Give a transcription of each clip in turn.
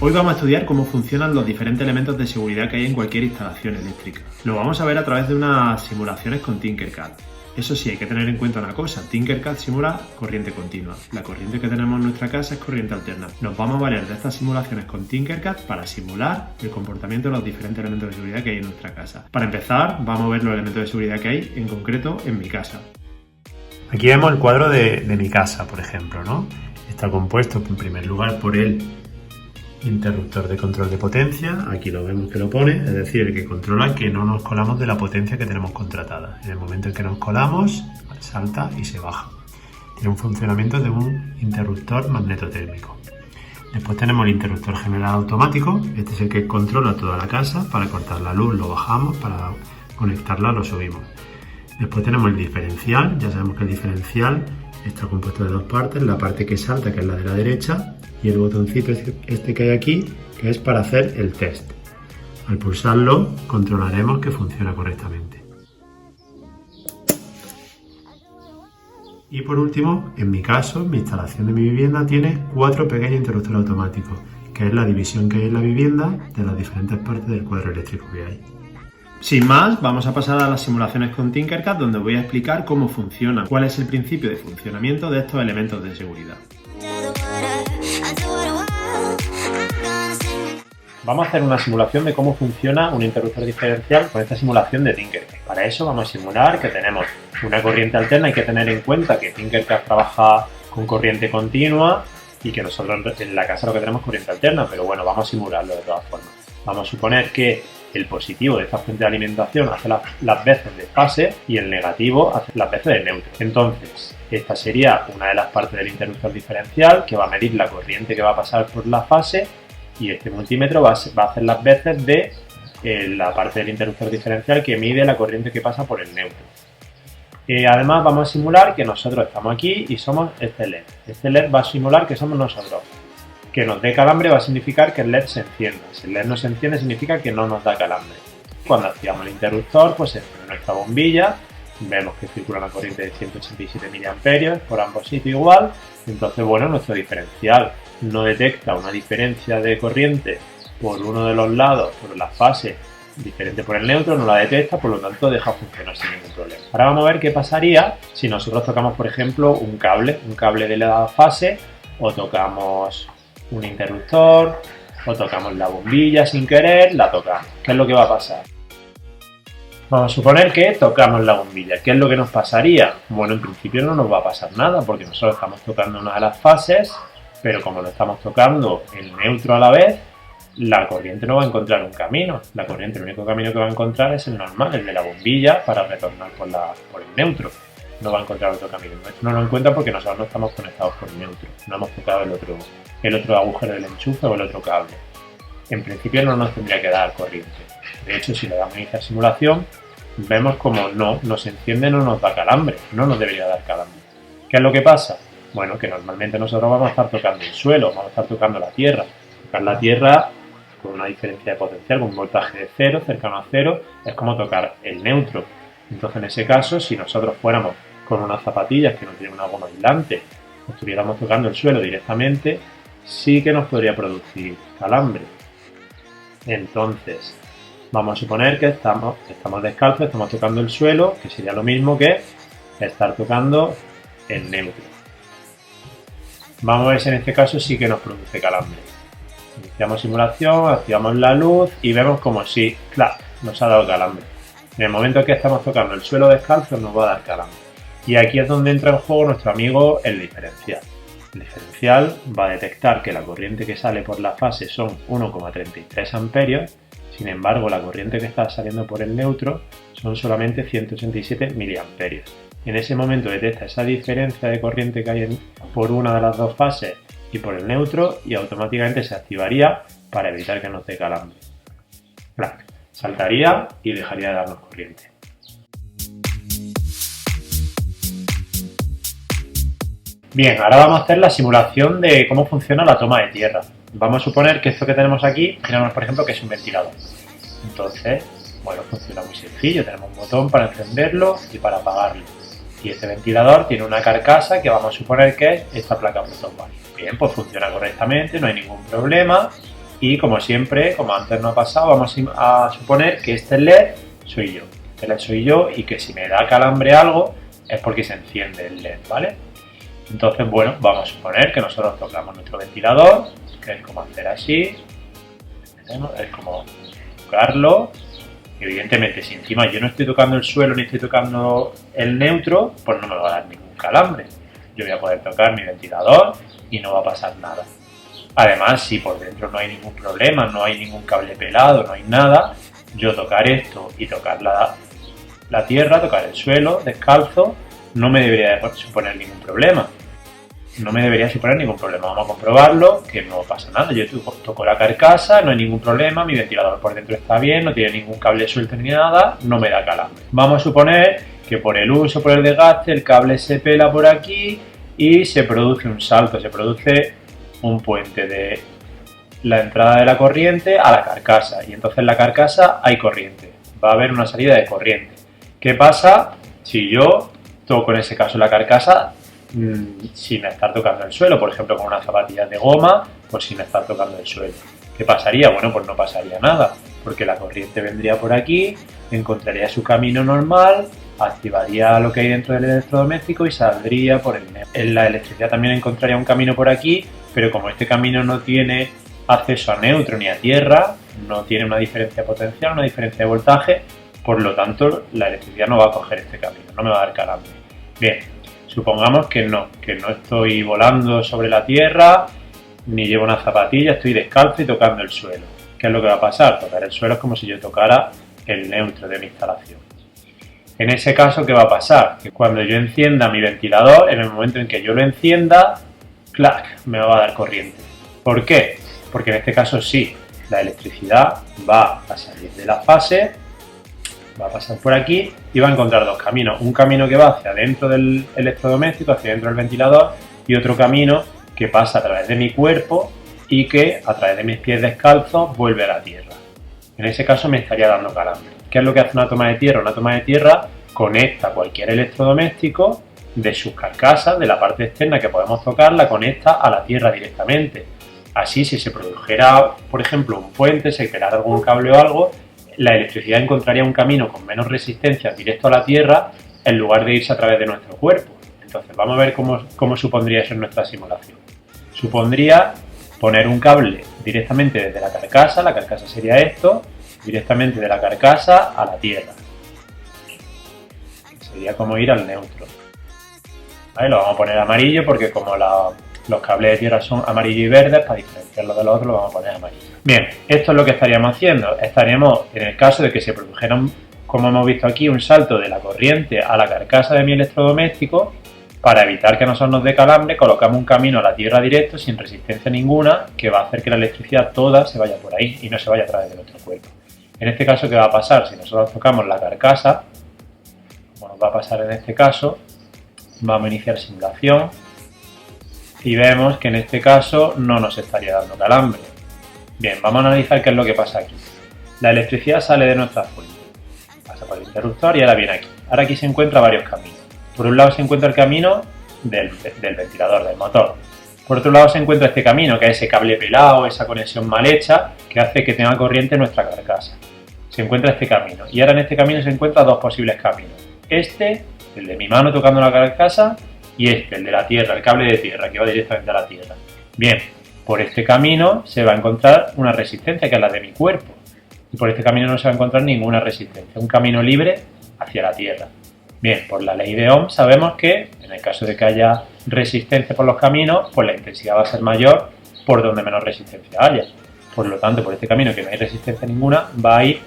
Hoy vamos a estudiar cómo funcionan los diferentes elementos de seguridad que hay en cualquier instalación eléctrica. Lo vamos a ver a través de unas simulaciones con Tinkercad. Eso sí, hay que tener en cuenta una cosa, Tinkercad simula corriente continua. La corriente que tenemos en nuestra casa es corriente alterna. Nos vamos a valer de estas simulaciones con Tinkercad para simular el comportamiento de los diferentes elementos de seguridad que hay en nuestra casa. Para empezar, vamos a ver los elementos de seguridad que hay, en concreto, en mi casa. Aquí vemos el cuadro de mi casa, por ejemplo, ¿no? Está compuesto, en primer lugar, por el interruptor de control de potencia, aquí lo vemos que lo pone, es decir, el que controla que no nos colamos de la potencia que tenemos contratada. En el momento en que nos colamos, salta y se baja. Tiene un funcionamiento de un interruptor magnetotérmico. Después tenemos el interruptor general automático, este es el que controla toda la casa, para cortar la luz lo bajamos, para conectarla lo subimos. Después tenemos el diferencial, ya sabemos que el diferencial está compuesto de dos partes, la parte que salta, que es la de la derecha, y el botoncito este que hay aquí, que es para hacer el test. Al pulsarlo, controlaremos que funciona correctamente. Y por último, en mi caso, mi instalación de mi vivienda tiene 4 pequeños interruptores automáticos, que es la división que hay en la vivienda de las diferentes partes del cuadro eléctrico que hay. Sin más, vamos a pasar a las simulaciones con Tinkercad, donde voy a explicar cómo funciona, cuál es el principio de funcionamiento de estos elementos de seguridad. Vamos a hacer una simulación de cómo funciona un interruptor diferencial con esta simulación de Tinkercad. Para eso vamos a simular que tenemos una corriente alterna. Hay que tener en cuenta que Tinkercad trabaja con corriente continua y que nosotros en la casa lo que tenemos es corriente alterna, pero bueno, vamos a simularlo de todas formas. Vamos a suponer que el positivo de esta fuente de alimentación hace las veces de fase y el negativo hace las veces de neutro. Entonces, esta sería una de las partes del interruptor diferencial que va a medir la corriente que va a pasar por la fase, y este multímetro va a hacer las veces de la parte del interruptor diferencial que mide la corriente que pasa por el neutro. Además vamos a simular que nosotros estamos aquí y somos este LED. Este LED va a simular que somos nosotros. Que nos dé calambre va a significar que el LED se encienda. Si el LED no se enciende significa que no nos da calambre. Cuando activamos el interruptor, pues en nuestra bombilla vemos que circula una corriente de 187 mA por ambos sitios igual. Entonces, bueno, nuestro diferencial no detecta una diferencia de corriente por uno de los lados, por la fase diferente por el neutro, no la detecta, por lo tanto deja funcionar sin ningún problema. Ahora vamos a ver qué pasaría si nosotros tocamos, por ejemplo, un cable de la fase, o tocamos un interruptor, o tocamos la bombilla sin querer, la tocamos. ¿Qué es lo que va a pasar? Vamos a suponer que tocamos la bombilla. ¿Qué es lo que nos pasaría? Bueno, en principio no nos va a pasar nada, porque nosotros estamos tocando una de las fases, pero como lo estamos tocando el neutro a la vez, la corriente no va a encontrar un camino. La corriente, el único camino que va a encontrar es el normal, el de la bombilla, para retornar por el neutro. No va a encontrar otro camino. No lo encuentra porque nosotros no estamos conectados por el neutro. No hemos tocado el otro agujero del enchufe o el otro cable. En principio no nos tendría que dar corriente. De hecho, si le damos a iniciar simulación, vemos como no se enciende, no nos da calambre. No nos debería dar calambre. ¿Qué es lo que pasa? Bueno, que normalmente nosotros vamos a estar tocando el suelo, vamos a estar tocando la tierra. Tocar la tierra con una diferencia de potencial, con un voltaje de 0, cercano a 0, es como tocar el neutro. Entonces, en ese caso, si nosotros fuéramos con unas zapatillas que no tienen una goma aislante, o estuviéramos tocando el suelo directamente, sí que nos podría producir calambre. Entonces, vamos a suponer que estamos descalzos, estamos tocando el suelo, que sería lo mismo que estar tocando el neutro. Vamos a ver si en este caso sí que nos produce calambre. Iniciamos simulación, activamos la luz y vemos como si, claro, nos ha dado calambre. En el momento que estamos tocando el suelo descalzo nos va a dar calambre. Y aquí es donde entra en juego nuestro amigo el diferencial. El diferencial va a detectar que la corriente que sale por la fase son 1,33 amperios, sin embargo la corriente que está saliendo por el neutro son solamente 187 miliamperios. En ese momento detecta esa diferencia de corriente que hay por una de las dos fases y por el neutro, y automáticamente se activaría para evitar que nos dé calambre. Saltaría y dejaría de darnos corriente. Bien, ahora vamos a hacer la simulación de cómo funciona la toma de tierra. Vamos a suponer que esto que tenemos aquí, tenemos por ejemplo que es un ventilador. Entonces, bueno, funciona muy sencillo. Tenemos un botón para encenderlo y para apagarlo. Y este ventilador tiene una carcasa que vamos a suponer que es esta placa Proton Bar. Bien, pues funciona correctamente, no hay ningún problema. y como siempre, como antes no ha pasado, vamos a suponer que este LED soy yo. Este LED soy yo y que si me da calambre algo es porque se enciende el LED, ¿vale? Entonces, bueno, vamos a suponer que nosotros tocamos nuestro ventilador, que es como hacer así, es como tocarlo. Evidentemente, si encima yo no estoy tocando el suelo ni estoy tocando el neutro, pues no me va a dar ningún calambre. Yo voy a poder tocar mi ventilador y no va a pasar nada. Además, si por dentro no hay ningún problema, no hay ningún cable pelado, no hay nada, yo tocar esto y tocar la tierra, tocar el suelo descalzo, no me debería suponer ningún problema. No me debería suponer ningún problema. Vamos a comprobarlo, que no pasa nada. Yo toco la carcasa, no hay ningún problema, mi ventilador por dentro está bien, no tiene ningún cable suelto ni nada, no me da calambre. Vamos a suponer que por el uso, por el desgaste, el cable se pela por aquí y se produce un salto, se produce un puente de la entrada de la corriente a la carcasa, y entonces en la carcasa hay corriente, va a haber una salida de corriente. ¿Qué pasa si yo toco en ese caso la carcasa sin estar tocando el suelo? Por ejemplo, con unas zapatillas de goma, pues sin estar tocando el suelo. ¿Qué pasaría? Bueno, pues no pasaría nada, porque la corriente vendría por aquí, encontraría su camino normal, activaría lo que hay dentro del electrodoméstico y saldría por el neutro. En la electricidad también encontraría un camino por aquí, pero como este camino no tiene acceso a neutro ni a tierra, no tiene una diferencia potencial, una diferencia de voltaje, por lo tanto la electricidad no va a coger este camino, no me va a dar calambre. Bien, supongamos que no estoy volando sobre la tierra, ni llevo una zapatilla, estoy descalzo y tocando el suelo. ¿Qué es lo que va a pasar? Tocar el suelo es como si yo tocara el neutro de mi instalación. En ese caso, ¿qué va a pasar? Que cuando yo encienda mi ventilador, en el momento en que yo lo encienda, ¡clac!, me va a dar corriente. ¿Por qué? Porque en este caso sí, la electricidad va a salir de la fase, va a pasar por aquí y va a encontrar dos caminos. Un camino que va hacia dentro del electrodoméstico, hacia dentro del ventilador, y otro camino que pasa a través de mi cuerpo y que a través de mis pies descalzos vuelve a la tierra. En ese caso me estaría dando calambre. ¿Qué es lo que hace una toma de tierra? Una toma de tierra conecta cualquier electrodoméstico de sus carcasas, de la parte externa que podemos tocar, la conecta a la tierra directamente. Así, si se produjera, por ejemplo, un puente, se pelara algún cable o algo, la electricidad encontraría un camino con menos resistencia directo a la tierra en lugar de irse a través de nuestro cuerpo. Entonces, vamos a ver cómo supondría eso en nuestra simulación. Supondría poner un cable directamente desde la carcasa sería esto, directamente de la carcasa a la tierra. Sería como ir al neutro. ¿Vale? Lo vamos a poner amarillo porque como los cables de tierra son amarillo y verde, para diferenciarlo de los otros lo vamos a poner amarillo. Bien, esto es lo que estaríamos haciendo. Estaríamos, en el caso de que se produjera, como hemos visto aquí, un salto de la corriente a la carcasa de mi electrodoméstico, para evitar que a nosotros nos dé calambre, colocamos un camino a la tierra directo sin resistencia ninguna que va a hacer que la electricidad toda se vaya por ahí y no se vaya a través de nuestro cuerpo. En este caso, ¿qué va a pasar? Si nosotros tocamos la carcasa, como nos va a pasar en este caso, vamos a iniciar simulación y vemos que en este caso no nos estaría dando calambre. Bien, vamos a analizar qué es lo que pasa aquí. La electricidad sale de nuestra fuente, pasa por el interruptor y ahora viene aquí. Ahora aquí se encuentran varios caminos. Por un lado se encuentra el camino del ventilador, del motor. Por otro lado se encuentra este camino, que es ese cable pelado, esa conexión mal hecha, que hace que tenga corriente en nuestra carcasa. Se encuentra este camino. Y ahora en este camino se encuentran dos posibles caminos. Este, el de mi mano tocando la carcasa, y este, el de la tierra, el cable de tierra, que va directamente a la tierra. Bien, por este camino se va a encontrar una resistencia, que es la de mi cuerpo. Y por este camino no se va a encontrar ninguna resistencia. Un camino libre hacia la tierra. Bien, por la ley de Ohm sabemos que en el caso de que haya resistencia por los caminos, pues la intensidad va a ser mayor por donde menos resistencia haya. Por lo tanto, por este camino que no hay resistencia ninguna, va a ir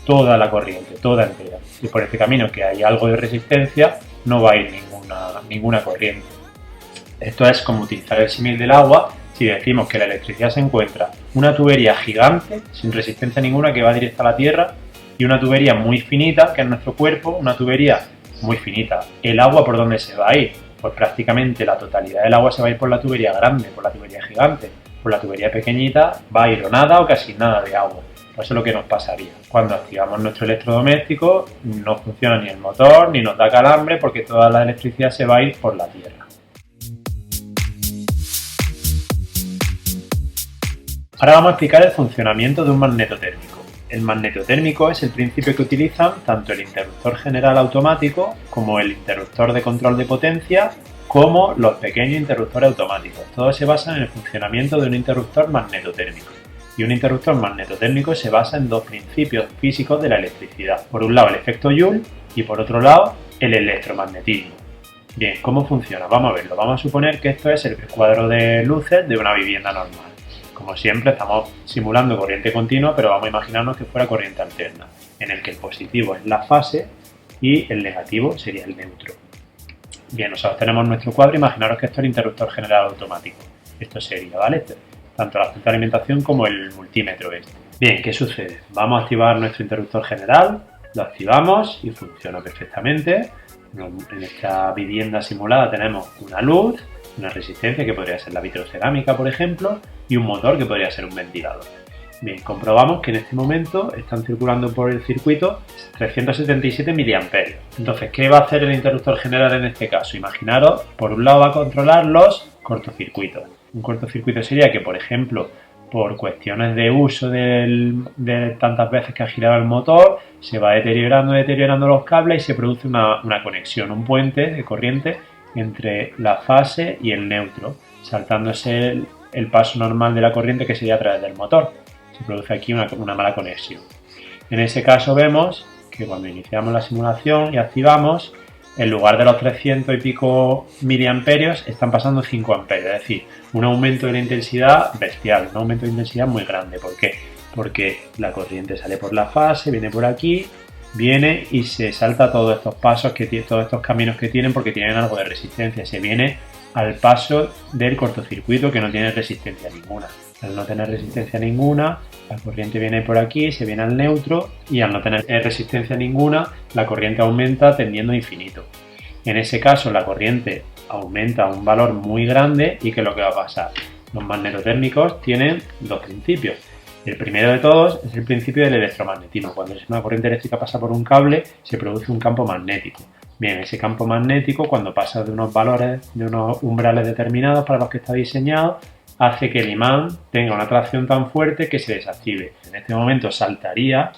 toda la corriente, toda entera. Y por este camino que hay algo de resistencia, no va a ir ninguna corriente. Esto es como utilizar el símil del agua si decimos que la electricidad se encuentra una tubería gigante, sin resistencia ninguna, que va directa a la tierra, y una tubería muy finita, que es nuestro cuerpo, una tubería muy finita. ¿El agua por dónde se va a ir? Pues prácticamente la totalidad del agua se va a ir por la tubería grande, por la tubería gigante. Por la tubería pequeñita va a ir o nada o casi nada de agua. Pues eso es lo que nos pasaría. Cuando activamos nuestro electrodoméstico no funciona ni el motor ni nos da calambre porque toda la electricidad se va a ir por la tierra. Ahora vamos a explicar el funcionamiento de un magnetotérmico. El magnetotérmico es el principio que utilizan tanto el interruptor general automático como el interruptor de control de potencia como los pequeños interruptores automáticos. Todos se basan en el funcionamiento de un interruptor magnetotérmico. Y un interruptor magnetotérmico se basa en dos principios físicos de la electricidad. Por un lado el efecto Joule y por otro lado el electromagnetismo. Bien, ¿cómo funciona? Vamos a verlo. Vamos a suponer que esto es el cuadro de luces de una vivienda normal. Como siempre estamos simulando corriente continua, pero vamos a imaginarnos que fuera corriente alterna, en el que el positivo es la fase y el negativo sería el neutro. Bien, nosotros tenemos nuestro cuadro, imaginaros que esto es el interruptor general automático. Esto sería, ¿vale? Tanto la fuente de alimentación como el multímetro este. Bien, ¿qué sucede? Vamos a activar nuestro interruptor general, lo activamos y funciona perfectamente. En esta vivienda simulada tenemos una luz, una resistencia que podría ser la vitrocerámica, por ejemplo, y un motor que podría ser un ventilador. Bien, comprobamos que en este momento están circulando por el circuito 377 miliamperios. Entonces, ¿qué va a hacer el interruptor general en este caso? Imaginaros, por un lado va a controlar los cortocircuitos. Un cortocircuito sería que, por ejemplo, por cuestiones de uso de tantas veces que ha girado el motor, se va deteriorando los cables y se produce una conexión, un puente de corriente entre la fase y el neutro, saltándose el paso normal de la corriente que sería a través del motor. Se produce aquí una mala conexión. En ese caso vemos que cuando iniciamos la simulación y activamos, en lugar de los 300 y pico miliamperios están pasando 5 amperios, es decir, un aumento de la intensidad bestial, un aumento de intensidad muy grande. ¿Por qué? Porque la corriente sale por la fase, viene por aquí, viene y se salta todos estos pasos, todos estos caminos que tienen porque tienen algo de resistencia. Se viene al paso del cortocircuito que no tiene resistencia ninguna. Al no tener resistencia ninguna, la corriente viene por aquí, se viene al neutro y al no tener resistencia ninguna, la corriente aumenta tendiendo a infinito. En ese caso, la corriente aumenta a un valor muy grande y ¿qué es lo que va a pasar? Los magnetotérmicos tienen dos principios. El primero de todos es el principio del electromagnetismo. Cuando una corriente eléctrica pasa por un cable, se produce un campo magnético. Bien, ese campo magnético, cuando pasa de unos valores, de unos umbrales determinados para los que está diseñado, hace que el imán tenga una atracción tan fuerte que se desactive. En este momento saltaría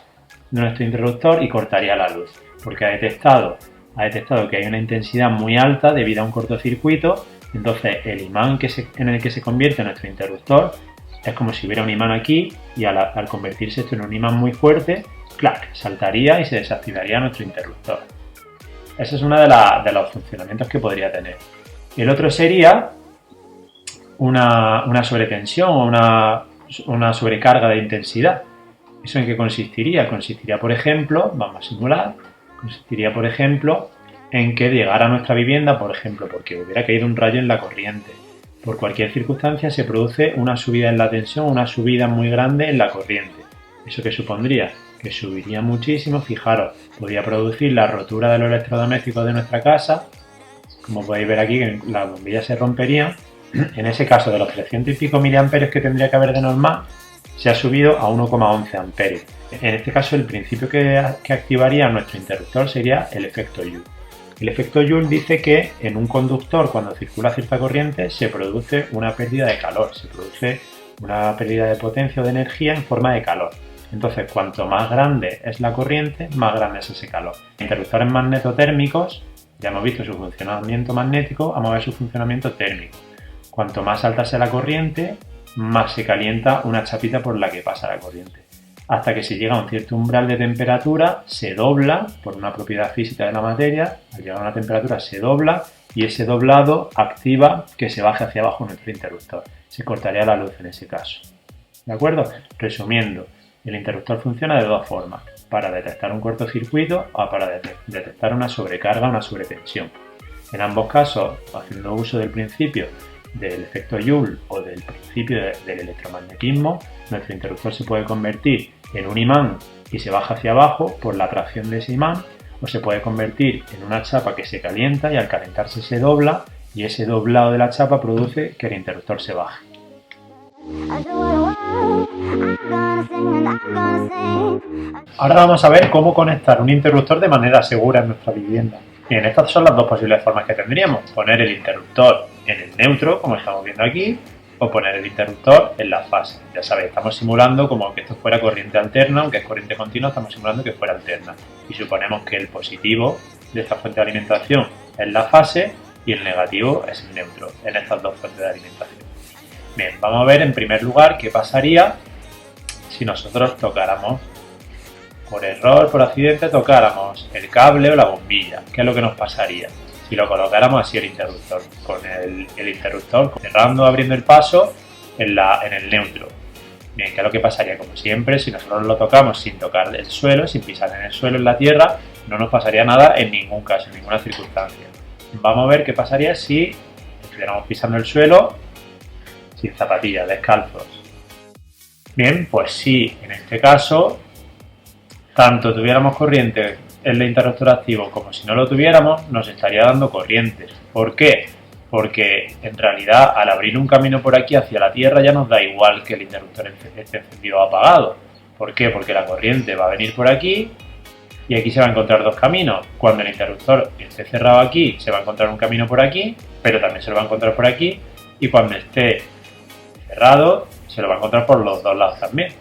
nuestro interruptor y cortaría la luz, porque ha detectado que hay una intensidad muy alta debido a un cortocircuito. Entonces el imán en el que se convierte nuestro interruptor es como si hubiera un imán aquí y al convertirse esto en un imán muy fuerte, ¡clac!, saltaría y se desactivaría nuestro interruptor. Ese es uno de los funcionamientos que podría tener. El otro sería una sobretensión o una sobrecarga de intensidad. ¿Eso en qué consistiría? Consistiría, por ejemplo, vamos a simular, en que llegara a nuestra vivienda, por ejemplo, porque hubiera caído un rayo en la corriente. Por cualquier circunstancia se produce una subida en la tensión, una subida muy grande en la corriente. ¿Eso qué supondría? Que subiría muchísimo. Fijaros, podría producir la rotura de los electrodomésticos de nuestra casa. Como podéis ver aquí, que las bombillas se romperían. En ese caso, de los 300 y pico miliamperios que tendría que haber de normal, se ha subido a 1,11 amperios. En este caso, el principio que activaría nuestro interruptor sería el efecto Joule. El efecto Joule dice que en un conductor, cuando circula cierta corriente, se produce una pérdida de calor, se produce una pérdida de potencia o de energía en forma de calor. Entonces, cuanto más grande es la corriente, más grande es ese calor. Interruptores magnetotérmicos, ya hemos visto su funcionamiento magnético, vamos a ver su funcionamiento térmico. Cuanto más alta sea la corriente, más se calienta una chapita por la que pasa la corriente. Hasta que se llega a un cierto umbral de temperatura, se dobla por una propiedad física de la materia. Al llegar a una temperatura se dobla y ese doblado activa que se baje hacia abajo nuestro interruptor. Se cortaría la luz en ese caso. ¿De acuerdo? Resumiendo, el interruptor funciona de dos formas: para detectar un cortocircuito o para detectar una sobrecarga o una sobretensión. En ambos casos, haciendo uso del principio del efecto Joule o del principio del electromagnetismo, nuestro interruptor se puede convertir en un imán y se baja hacia abajo por la atracción de ese imán, o se puede convertir en una chapa que se calienta y al calentarse se dobla, y ese doblado de la chapa produce que el interruptor se baje. Ahora vamos a ver cómo conectar un interruptor de manera segura en nuestra vivienda. Bien, estas son las dos posibles formas que tendríamos: poner el interruptor en el neutro, como estamos viendo aquí, o poner el interruptor en la fase. Ya sabéis, estamos simulando como que esto fuera corriente alterna, aunque es corriente continua, estamos simulando que fuera alterna. Y suponemos que el positivo de esta fuente de alimentación es la fase y el negativo es el neutro en estas dos fuentes de alimentación. Bien, vamos a ver en primer lugar qué pasaría si nosotros tocáramos, por error, por accidente, tocáramos el cable o la bombilla. ¿Qué es lo que nos pasaría? Si lo colocáramos así el interruptor, con el interruptor cerrando, abriendo el paso en el neutro. Bien, ¿qué es lo que pasaría? Como siempre, si nosotros lo tocamos sin tocar el suelo, sin pisar en el suelo, en la tierra, no nos pasaría nada en ningún caso, en ninguna circunstancia. Vamos a ver qué pasaría si estuviéramos pisando el suelo sin zapatillas, descalzos. Bien, pues si en este caso tanto tuviéramos corriente en el interruptor activo como si no lo tuviéramos, nos estaría dando corriente. ¿Por qué? Porque en realidad al abrir un camino por aquí hacia la tierra ya nos da igual que el interruptor esté encendido o apagado. ¿Por qué? Porque la corriente va a venir por aquí y aquí se va a encontrar dos caminos. Cuando el interruptor esté cerrado aquí, se va a encontrar un camino por aquí, pero también se lo va a encontrar por aquí, y cuando esté cerrado, se lo va a encontrar por los dos lados también.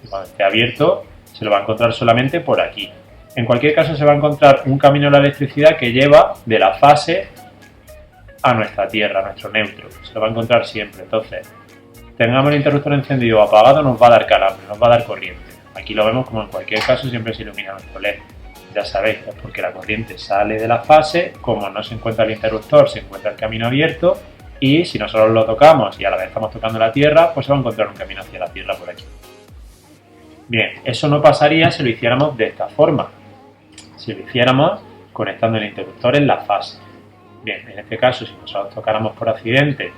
Y cuando esté abierto, se lo va a encontrar solamente por aquí. En cualquier caso, se va a encontrar un camino de la electricidad que lleva de la fase a nuestra tierra, a nuestro neutro. Se lo va a encontrar siempre. Entonces, tengamos el interruptor encendido o apagado, nos va a dar calambre, nos va a dar corriente. Aquí lo vemos como en cualquier caso siempre se ilumina nuestro LED. Ya sabéis, es porque la corriente sale de la fase, como no se encuentra el interruptor, se encuentra el camino abierto, y si nosotros lo tocamos y a la vez estamos tocando la tierra, pues se va a encontrar un camino hacia la tierra por aquí. Bien, eso no pasaría si lo hiciéramos de esta forma. Si lo hiciéramos conectando el interruptor en la fase. Bien, en este caso, si nosotros tocáramos por accidente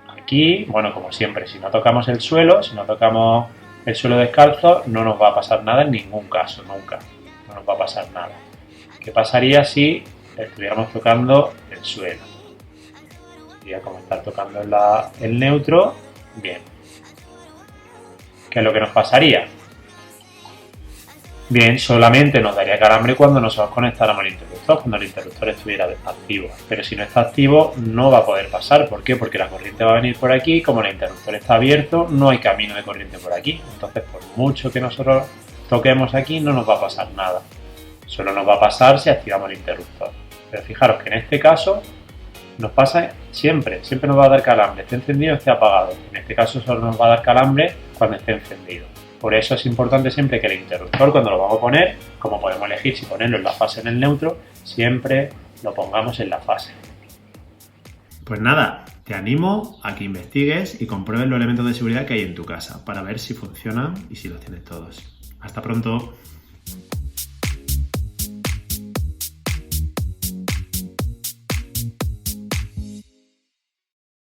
aquí, bueno, como siempre, si no tocamos el suelo, descalzo, no nos va a pasar nada en ningún caso, nunca. No nos va a pasar nada. ¿Qué pasaría si estuviéramos tocando el suelo? Sería como estar tocando el neutro. Bien. ¿Qué es lo que nos pasaría? Bien, solamente nos daría calambre cuando nosotros conectáramos el interruptor, cuando el interruptor estuviera activo. Pero si no está activo, no va a poder pasar. ¿Por qué? Porque la corriente va a venir por aquí, como el interruptor está abierto, no hay camino de corriente por aquí. Entonces, por mucho que nosotros toquemos aquí, no nos va a pasar nada. Solo nos va a pasar si activamos el interruptor. Pero fijaros que en este caso nos pasa siempre nos va a dar calambre, esté encendido o esté apagado. En este caso solo nos va a dar calambre cuando esté encendido. Por eso es importante siempre que el interruptor, cuando lo vamos a poner, como podemos elegir si ponerlo en la fase o en el neutro, siempre lo pongamos en la fase. Pues nada, te animo a que investigues y compruebes los elementos de seguridad que hay en tu casa para ver si funcionan y si los tienes todos. Hasta pronto.